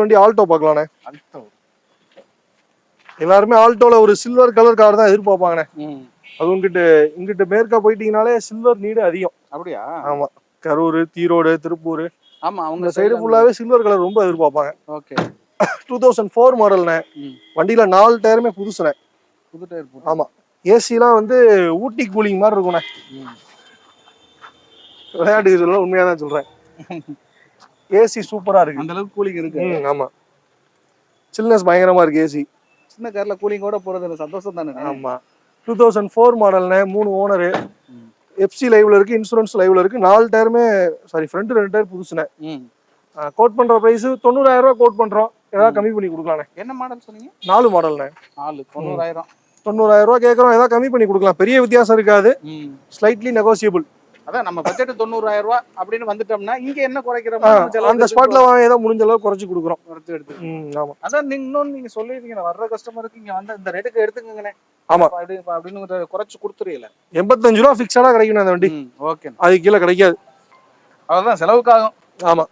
வண்டி Alto பார்க்கலாண்ணே. Alto எல்லாருமே ஆல்டோல ஒரு சில்வர் கலர் கார் தான் எதிர்பார்ப்பாங்கண்ணே. அது இங்கிட்டு மேற்கா போயிட்டீங்கனாலே சில்வர் நீடு அதிகம். அப்படியா? ஆமா, கரூர், ஈரோடு, திருப்பூர், ஆமா அவங்க சைடு ஃபுல்லாவே சில்வர் கலர் ரொம்ப எதிர்பார்ப்பாங்க. ஓகே. 2004 மாடல்ண்ணே. வண்டியில 4 டயருமே புதுசுண்ணே. புது டயர் போட்டு. ஆமா, ஏசிலாம் வந்து ஊட்டி கூலிங் மாதிரி இருக்குண்ணே. விளையாட்டுக்கு சொல்ல உண்மையா தான் சொல்றேன். ஏசி சூப்பரா இருக்கு. அந்த அளவுக்கு கூலிங் இருக்கு. ஆமா, சில்னஸ் பயங்கரமா இருக்கு ஏசி. சின்ன கார்ல கூலிங்கோட போறது சந்தோஷம் தானே. ஆமா, 2004 மாடல்ண்ணே. 3 ஓனரு. எஃப்சி லைவ்ல இருக்கு, இன்சூரன்ஸ் லைவ்ல இருக்கு. 4 டயருமே சாரி ஃப்ரண்ட் 2 டயர் புதுசுண்ணே. கோட் பண்ற பிரைஸ் 90,000 ரூபாய் கோட் பண்றோம். ஏதாவது கம்மி பண்ணி கொடுக்கலாண்ணே. என்ன மாடல் சொன்னீங்க? 4 மாடல்ண்ணே. 90,000. 90,000 ரூபாய் கேட்கறோம், ஏதாவது கம்மி பண்ணி கொடுக்கலாம். பெரிய வித்தியாசம் இருக்காது, ஸ்லைட்லி நெகோசியபிள். அதான் நம்ம பட்ஜெட் 90,000 ரூபாய் அப்படின்னு வந்துட்டோம்னா இங்க என்ன குறைக்கிற அந்த ஸ்பாட்ல ஏதோ முடிஞ்ச அளவு குறைச்சு கொடுக்குறோம். ஆமா, அதான் நீங்க சொல்லிருக்கீங்க வர்ற கஸ்டமருக்கு இங்க வந்து இந்த ரேட்டுக்கு எடுத்துக்கங்கண்ணே. ஆமா, அப்படின்னு குறைச்சு கொடுத்துறீங்களா? 85 ரூபா பிக்ஸடா கிடைக்கணும் அந்த வண்டி. ஓகே, அது கீழே கிடைக்காது. அதான் செலவுக்காகும். ஆமா.